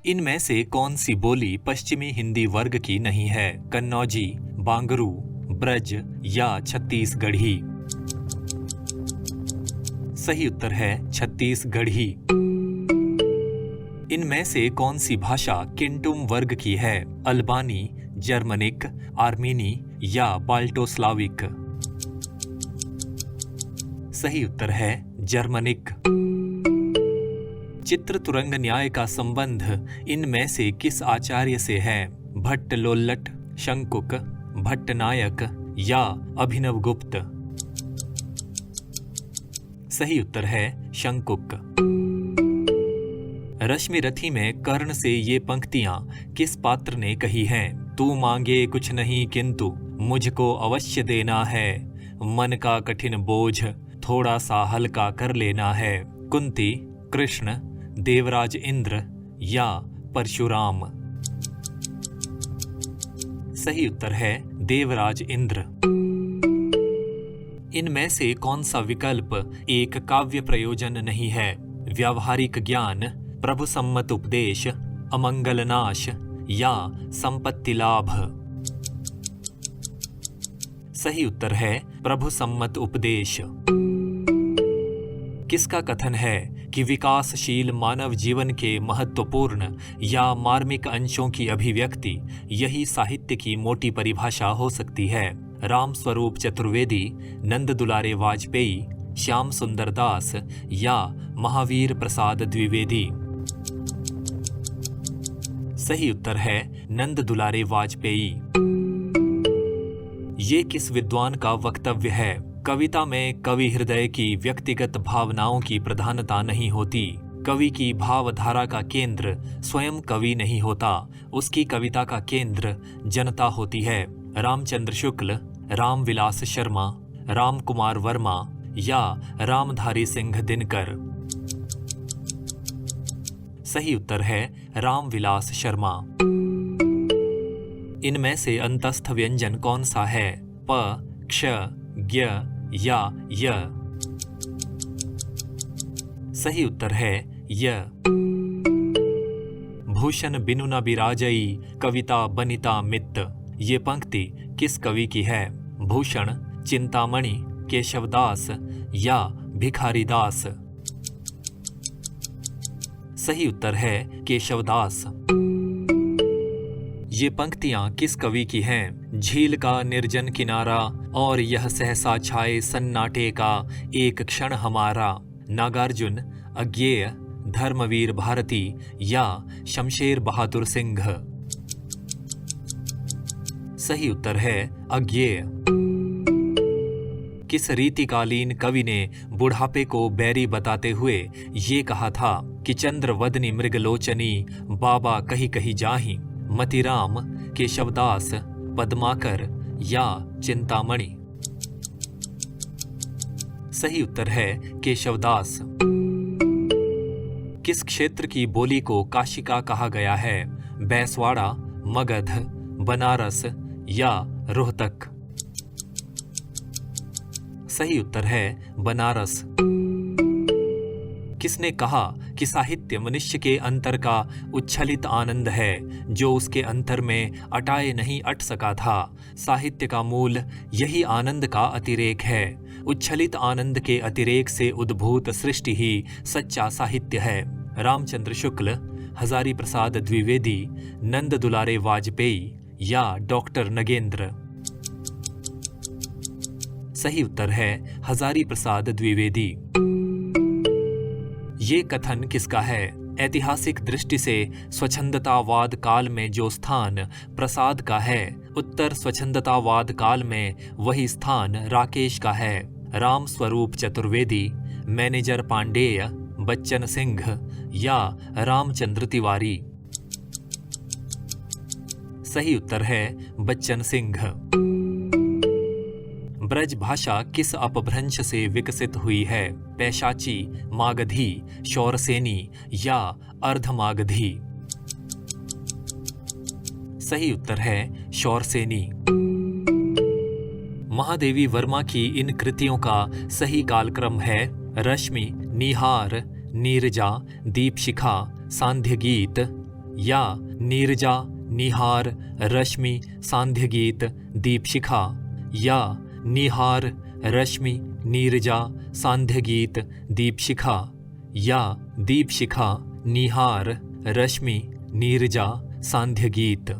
इनमें से कौन सी बोली पश्चिमी हिंदी वर्ग की नहीं है? कन्नौजी, बांगरू, ब्रज या छत्तीसगढ़ी? सही उत्तर है छत्तीसगढ़ी। इनमें से कौन सी भाषा किंटुम वर्ग की है? अल्बानी, जर्मनिक, आर्मीनी या बाल्टोस्लाविक? सही उत्तर है जर्मनिक। चित्र तुरंग न्याय का संबंध इनमें से किस आचार्य से है? भट्ट लोल्लट, शंकुक, भट्टनायक या अभिनवगुप्त? सही उत्तर है शंकुक। रश्मिरथी में कर्ण से ये पंक्तियां किस पात्र ने कही हैं? तू मांगे कुछ नहीं किंतु मुझको अवश्य देना है, मन का कठिन बोझ थोड़ा सा हल्का कर लेना है। कुंती, कृष्ण, देवराज इंद्र या परशुराम? सही उत्तर है देवराज इंद्र। इनमें से कौन सा विकल्प एक काव्य प्रयोजन नहीं है? व्यावहारिक ज्ञान, प्रभु सम्मत उपदेश, अमंगलनाश या संपत्ति लाभ? सही उत्तर है प्रभु सम्मत उपदेश। किसका कथन है कि विकासशील मानव जीवन के महत्वपूर्ण या मार्मिक अंशों की अभिव्यक्ति यही साहित्य की मोटी परिभाषा हो सकती है? राम स्वरूप चतुर्वेदी, नंद दुलारे वाजपेयी, श्याम सुंदर दास या महावीर प्रसाद द्विवेदी? सही उत्तर है नंद दुलारे वाजपेयी। ये किस विद्वान का वक्तव्य है? कविता में कवि हृदय की व्यक्तिगत भावनाओं की प्रधानता नहीं होती। कवि की भावधारा का केंद्र स्वयं कवि नहीं होता, उसकी कविता का केंद्र जनता होती है। रामचंद्र शुक्ल, रामविलास शर्मा, राम कुमार वर्मा या रामधारी सिंह दिनकर? सही उत्तर है रामविलास शर्मा। इनमें से अंतस्थ व्यंजन कौन सा है? प, क्ष, ज्ञ या य? सही उत्तर है य। भूषण बिनु न बिराजई कविता बनिता मित्त, ये पंक्ति किस कवि की है? भूषण, चिंतामणि, केशवदास या भिखारीदास? सही उत्तर है केशवदास। ये पंक्तियां किस कवि की हैं? झील का निर्जन किनारा और यह सहसा छाए सन्नाटे का एक क्षण हमारा? नागार्जुन, अज्ञेय, धर्मवीर भारती या शमशेर बहादुर सिंह? सही उत्तर है अज्ञेय। किस रीतिकालीन कवि ने बुढ़ापे को बैरी बताते हुए ये कहा था कि चंद्रवदनी मृगलोचनी बाबा कही कही जाहि? मतिराम, केशवदास, पद्माकर या चिंतामणि? सही उत्तर है केशवदास। किस क्षेत्र की बोली को काशिका कहा गया है? बैसवाड़ा, मगध, बनारस या रोहतक? सही उत्तर है बनारस। किसने कहा कि साहित्य मनुष्य के अंतर का उच्छलित आनंद है जो उसके अंतर में अटाए नहीं अट सका था? साहित्य का मूल यही आनंद का अतिरेक है। उच्छलित आनंद के अतिरेक से उद्भूत सृष्टि ही सच्चा साहित्य है। रामचंद्र शुक्ल, हजारी प्रसाद द्विवेदी, नंद दुलारे वाजपेयी या डॉक्टर नगेंद्र? सही उत्तर है हजारी प्रसाद द्विवेदी। ये कथन किसका है? ऐतिहासिक दृष्टि से स्वच्छंदतावाद काल में जो स्थान प्रसाद का है, उत्तर स्वच्छंदतावाद काल में वही स्थान राकेश का है। राम स्वरूप चतुर्वेदी, मैनेजर पांडेय, बच्चन सिंह या रामचंद्र तिवारी? सही उत्तर है बच्चन सिंह। ब्रज भाषा किस अपभ्रंश से विकसित हुई है? पैशाची, मागधी, शौरसेनी या अर्धमागधी? सही उत्तर है शौरसेनी। महादेवी वर्मा की इन कृतियों का सही कालक्रम है रश्मि, निहार, नीरजा, दीपशिखा, सांध्य गीत या नीरजा, निहार, रश्मि, सांध्य गीत, दीपशिखा, या निहार, रश्मि, नीरजा, सांध्य गीत, दीपशिखा, या दीपशिखा, निहार, रश्मि, नीरजा, सांध्य गीत।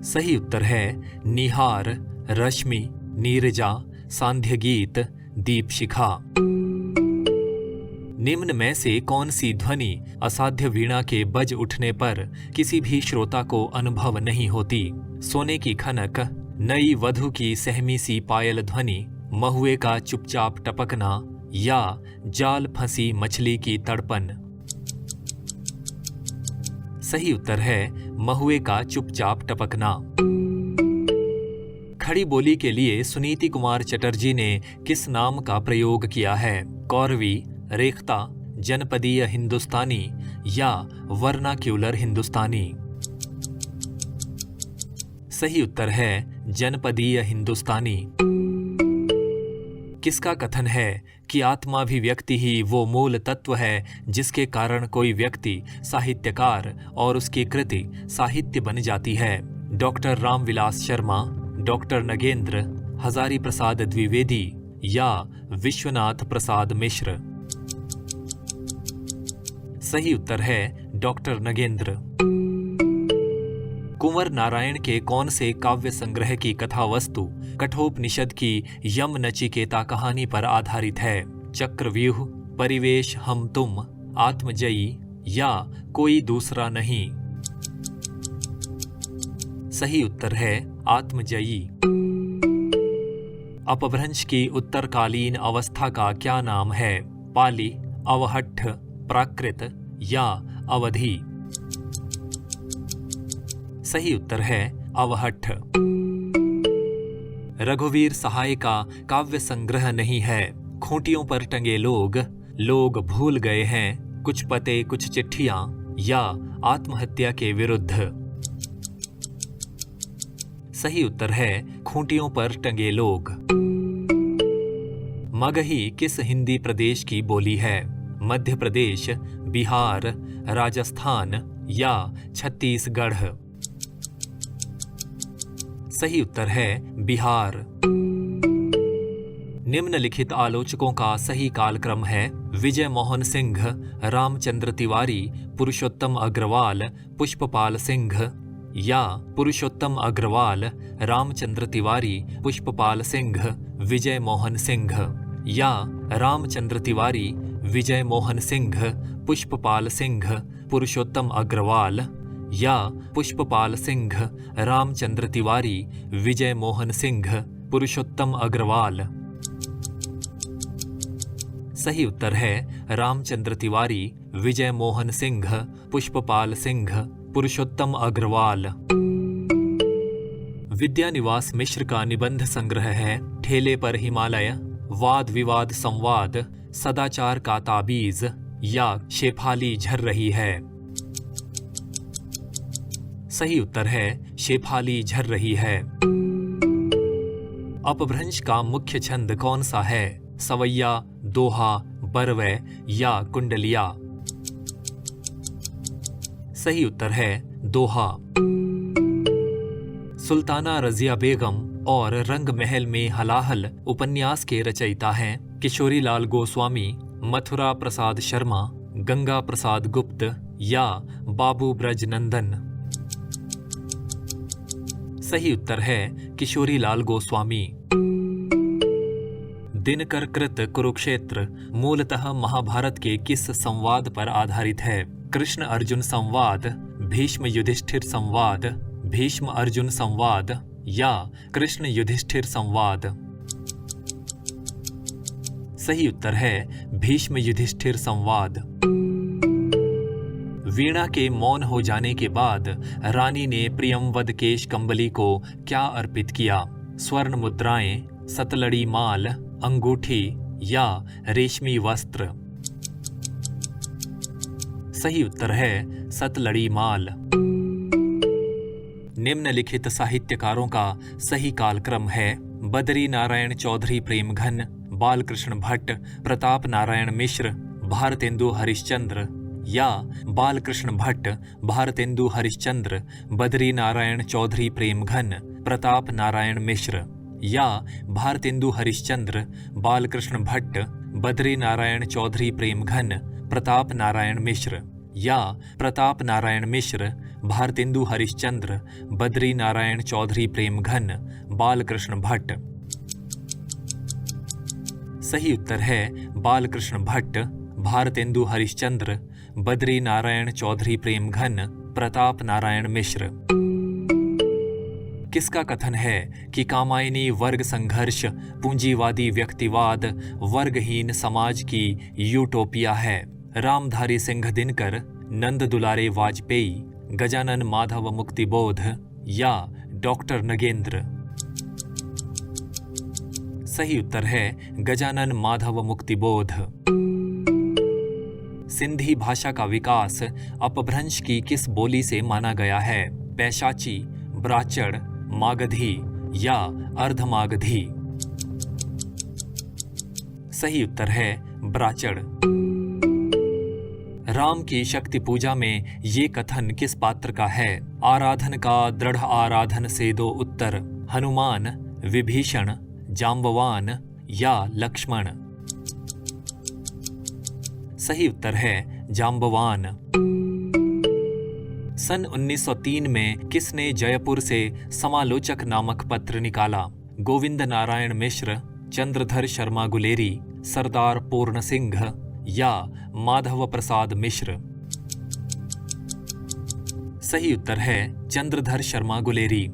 सही उत्तर है निहार, रश्मि, नीरजा, सांध्य गीत, दीपशिखा। निम्न में से कौन सी ध्वनि असाध्य वीणा के बज उठने पर किसी भी श्रोता को अनुभव नहीं होती? सोने की खनक, नई वधु की सहमी सी पायल ध्वनि, महुए का चुपचाप टपकना, या जाल फंसी मछली की तड़पन। सही उत्तर है महुए का चुपचाप टपकना। खड़ी बोली के लिए सुनीति कुमार चटर्जी ने किस नाम का प्रयोग किया है? कौरवी, रेख्ता, जनपदीय हिंदुस्तानी, या वर्नाक्यूलर हिंदुस्तानी। सही उत्तर है जनपदीय हिंदुस्तानी। किसका कथन है कि आत्माभिव्यक्ति ही वो मूल तत्व है जिसके कारण कोई व्यक्ति साहित्यकार और उसकी कृति साहित्य बन जाती है? डॉक्टर रामविलास शर्मा, डॉक्टर नगेंद्र, हजारी प्रसाद द्विवेदी, या विश्वनाथ प्रसाद मिश्र। सही उत्तर है डॉक्टर नगेंद्र। कुंवर नारायण के कौन से काव्य संग्रह की कथा वस्तु कठोपनिषद की यम नचिकेता कहानी पर आधारित है? चक्रव्यूह, परिवेश हम तुम, आत्मजयी, या कोई दूसरा नहीं। सही उत्तर है आत्मजयी। अपभ्रंश की उत्तरकालीन अवस्था का क्या नाम है? पाली, अवहट्ठ, प्राकृत, या अवधि। सही उत्तर है अवहट्ठ। रघुवीर सहाय का काव्य संग्रह नहीं है। खूंटियों पर टंगे लोग, लोग भूल गए हैं, कुछ पते कुछ चिट्ठियां, या आत्महत्या के विरुद्ध। सही उत्तर है खूंटियों पर टंगे लोग। मगही किस हिंदी प्रदेश की बोली है? मध्य प्रदेश, बिहार, राजस्थान, या छत्तीसगढ़। सही उत्तर है बिहार। निम्नलिखित आलोचकों का सही कालक्रम है? विजय मोहन सिंह, रामचंद्र तिवारी, पुरुषोत्तम अग्रवाल, पुष्पपाल सिंह, या पुरुषोत्तम अग्रवाल, रामचंद्र तिवारी, पुष्पपाल सिंह, विजय मोहन सिंह, या रामचंद्र तिवारी, विजय मोहन सिंह, पुष्पपाल सिंह, पुरुषोत्तम अग्रवाल, या पुष्पपाल सिंह, रामचंद्र तिवारी, विजय मोहन सिंह, पुरुषोत्तम अग्रवाल। सही उत्तर है रामचंद्र तिवारी, विजय मोहन सिंह, पुष्पपाल सिंह, पुरुषोत्तम अग्रवाल। विद्यानिवास मिश्र का निबंध संग्रह है ठेले पर हिमालय, वाद विवाद संवाद, सदाचार का ताबीज, या शेफाली झर रही है। सही उत्तर है शेफाली झर रही है। अपभ्रंश का मुख्य छंद कौन सा है? सवैया, दोहा, बरवै, या कुंडलिया। सही उत्तर है दोहा। सुल्ताना रजिया बेगम और रंग महल में हलाहल उपन्यास के रचयिता हैं किशोरीलाल गोस्वामी, मथुरा प्रसाद शर्मा, गंगा प्रसाद गुप्त, या बाबू ब्रज नंदन। सही उत्तर है किशोरीलाल गोस्वामी। दिनकर कृत कुरुक्षेत्र मूलतः महाभारत के किस संवाद पर आधारित है? कृष्ण अर्जुन संवाद, भीष्म युधिष्ठिर संवाद, भीष्म अर्जुन संवाद, या कृष्ण युधिष्ठिर संवाद। सही उत्तर है भीष्म युधिष्ठिर संवाद। वीणा के मौन हो जाने के बाद रानी ने प्रियंवद केश कंबली को क्या अर्पित किया? स्वर्ण मुद्राएं, सतलड़ी माल, अंगूठी, या रेशमी वस्त्र। सही उत्तर है सतलड़ी माल। निम्नलिखित साहित्यकारों का सही कालक्रम है? बद्री नारायण चौधरी प्रेमघन, बालकृष्ण भट्ट, प्रताप नारायण मिश्र, भारतेंदु हरिश्चंद्र, या बालकृष्ण भट्ट, भारतेंदु हरिश्चंद्र, बद्री नारायण चौधरी प्रेमघन, प्रताप नारायण मिश्र। या भारतेंदु हरिश्चंद्र, बालकृष्ण भट्ट, बद्री नारायण चौधरी प्रेमघन, प्रताप नारायण मिश्र। या प्रताप नारायण मिश्र, भारतेंदु हरिश्चंद्र, बद्री नारायण चौधरी प्रेमघन, बालकृष्ण भट्ट। सही उत्तर है बालकृष्ण भट्ट, भारतेंदु हरिश्चंद्र, बद्री नारायण चौधरी प्रेमघन, प्रताप नारायण मिश्र। किसका कथन है कि कामायनी वर्ग संघर्ष पूंजीवादी व्यक्तिवाद वर्गहीन समाज की यूटोपिया है? रामधारी सिंह दिनकर, नंद दुलारे वाजपेयी, गजानन माधव मुक्तिबोध या डॉक्टर नगेंद्र। सही उत्तर है गजानन माधव मुक्तिबोध। सिंधी भाषा का विकास अपभ्रंश की किस बोली से माना गया है? पैशाची, ब्राचड़, मागधी या अर्धमागधी। सही उत्तर है ब्राचड़। राम की शक्ति पूजा में ये कथन किस पात्र का है? आराधन का दृढ़ आराधन से दो उत्तर, हनुमान, विभीषण, जाम्बवान या लक्ष्मण। सही उत्तर है जाम्बवान। सन 1903 में किसने जयपुर से समालोचक नामक पत्र निकाला? गोविंद नारायण मिश्र, चंद्रधर शर्मा गुलेरी, सरदार पूर्ण सिंह या माधव प्रसाद मिश्र। सही उत्तर है चंद्रधर शर्मा गुलेरी।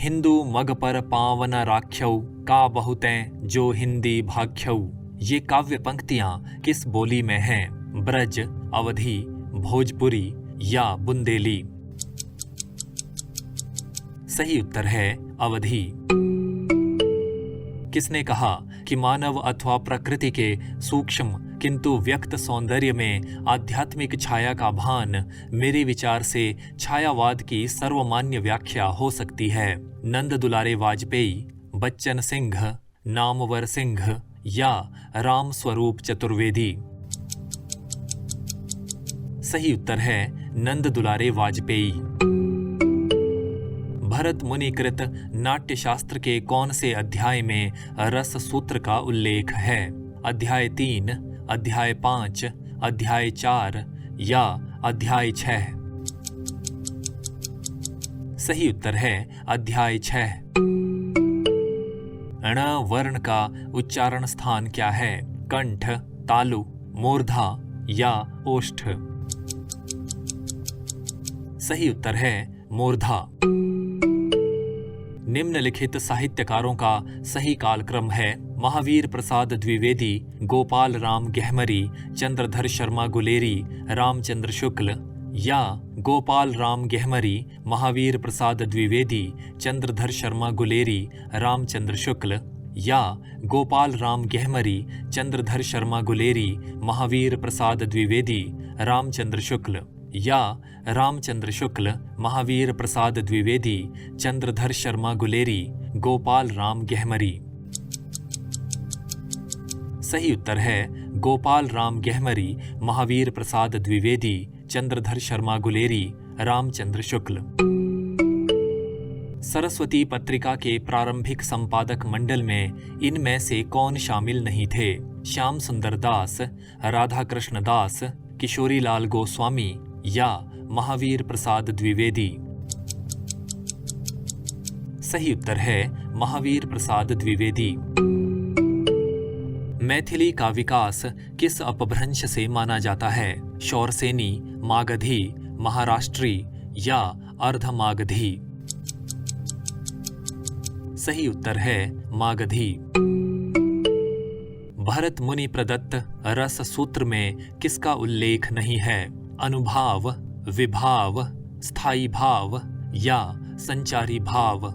हिंदू मग पर पावन राख्यऊ का बहुतें जो हिंदी भाख्यऊ। ये काव्य पंक्तियां किस बोली में हैं? ब्रज, अवधी, भोजपुरी या बुंदेली। सही उत्तर है अवधी। किसने कहा कि मानव अथवा प्रकृति के सूक्ष्म किंतु व्यक्त सौंदर्य में आध्यात्मिक छाया का भान मेरे विचार से छायावाद की सर्वमान्य व्याख्या हो सकती है? नंद दुलारे वाजपेयी, बच्चन सिंह, नामवर सिंह या राम स्वरूप चतुर्वेदी। सही उत्तर है नंद दुलारे वाजपेयी। भरत मुनि कृत नाट्यशास्त्र के कौन से अध्याय में रस सूत्र का उल्लेख है? अध्याय 3, अध्याय 5, अध्याय 4 या अध्याय 6। सही उत्तर है अध्याय 6। ण वर्ण का उच्चारण स्थान क्या है? कंठ, तालु, मूर्धा या ओष्ठ। सही उत्तर है मूर्धा। निम्नलिखित साहित्यकारों का सही कालक्रम है? महावीर प्रसाद द्विवेदी, गोपाल राम गहमरी, चंद्रधर शर्मा गुलेरी, रामचंद्र शुक्ल या गोपाल राम गहमरी, महावीर प्रसाद द्विवेदी, चंद्रधर शर्मा गुलेरी, रामचंद्र शुक्ल या गोपाल राम गहमरी, चंद्रधर शर्मा गुलेरी, महावीर प्रसाद द्विवेदी, रामचंद्र शुक्ल या रामचंद्र शुक्ल, महावीर प्रसाद द्विवेदी, चंद्रधर शर्मा गुलेरी, गोपाल राम गहमरी। सही उत्तर है गोपाल राम गहमरी, महावीर प्रसाद द्विवेदी, चंद्रधर शर्मा गुलेरी, रामचंद्र शुक्ल। सरस्वती पत्रिका के प्रारंभिक संपादक मंडल में इनमें से कौन शामिल नहीं थे? श्याम सुंदर दास, राधा कृष्ण दास, किशोरीलाल गोस्वामी या महावीर प्रसाद द्विवेदी। सही उत्तर है महावीर प्रसाद द्विवेदी। मैथिली का विकास किस अपभ्रंश से माना जाता है? शौरसेनी, मागधी, महाराष्ट्री या अर्धमागधी। सही उत्तर है मागधी। भरत मुनि प्रदत्त रस सूत्र में किसका उल्लेख नहीं है? अनुभाव, विभाव, स्थायी भाव या संचारी भाव।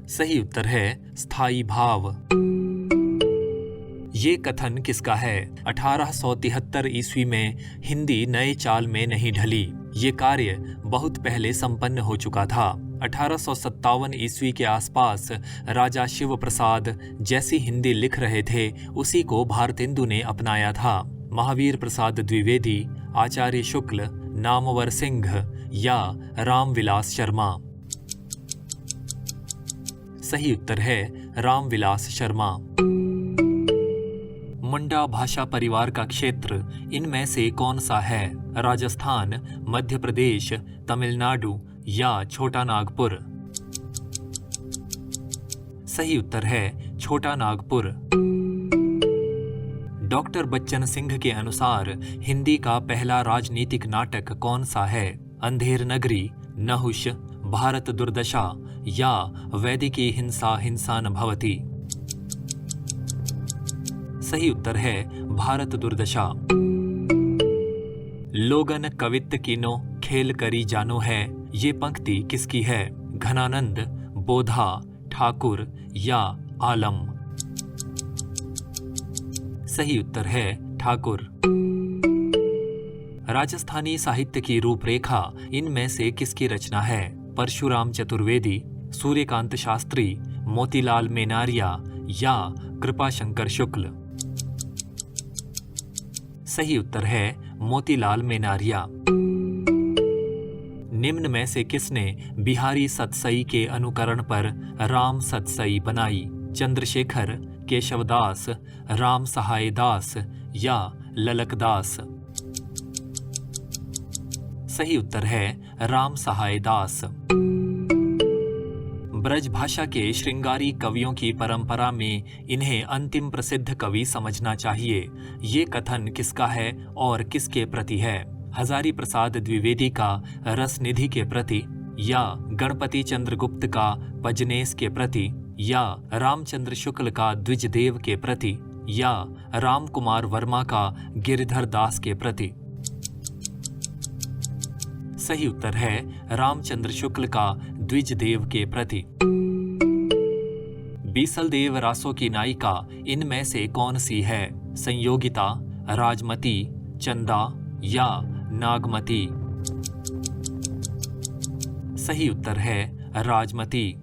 सही उत्तर है स्थायी भाव। ये कथन किसका है? 1873 ईस्वी में हिंदी नए चाल में नहीं ढली। ये कार्य बहुत पहले संपन्न हो चुका था। 1857 ईस्वी के आसपास राजा शिव प्रसाद जैसी हिंदी लिख रहे थे, उसी को भारतेंदु ने अपनाया था। महावीर प्रसाद द्विवेदी, आचार्य शुक्ल, नामवर सिंह या रामविलास शर्मा। सही उत्तर है रामविलास शर्मा। मुंडा भाषा परिवार का क्षेत्र इनमें से कौन सा है? राजस्थान, मध्य प्रदेश, तमिलनाडु या छोटा नागपुर। सही उत्तर है छोटा नागपुर। डॉक्टर बच्चन सिंह के अनुसार हिंदी का पहला राजनीतिक नाटक कौन सा है? अंधेर नगरी, नहुष, भारत दुर्दशा या वैदिकी हिंसा हिंसा न भवति। सही उत्तर है भारत दुर्दशा। लोगन कवित्त कीनो खेल करी जानो है, ये पंक्ति किसकी है? घनानंद, बोधा, ठाकुर या आलम। सही उत्तर है ठाकुर। राजस्थानी साहित्य की रूपरेखा इनमें से किसकी रचना है? परशुराम चतुर्वेदी, सूर्यकांत शास्त्री, मोतीलाल मेनारिया या कृपाशंकर शुक्ल। सही उत्तर है मोतीलाल मेनारिया। निम्न में से किसने बिहारी सतसई के अनुकरण पर राम सतसई बनाई? चंद्रशेखर, केशवदास, राम सहाय दास या ललकदास। सही उत्तर है राम सहाय दास। ब्रज भाषा के श्रृंगारी कवियों की परंपरा में इन्हें अंतिम प्रसिद्ध कवि समझना चाहिए। ये कथन किसका है और किसके प्रति है? हजारी प्रसाद द्विवेदी का रसनिधि के प्रति या गणपति चंद्रगुप्त का पजनेस के प्रति या रामचंद्र शुक्ल का द्विजदेव के प्रति या राम कुमार वर्मा का गिरिधर दास के प्रति। सही उत्तर है रामचंद्र शुक्ल का द्विजदेव के प्रति। बीसलदेव रासों की नायिका इनमें से कौन सी है? संयोगिता, राजमती, चंदा या नागमती। सही उत्तर है राजमती।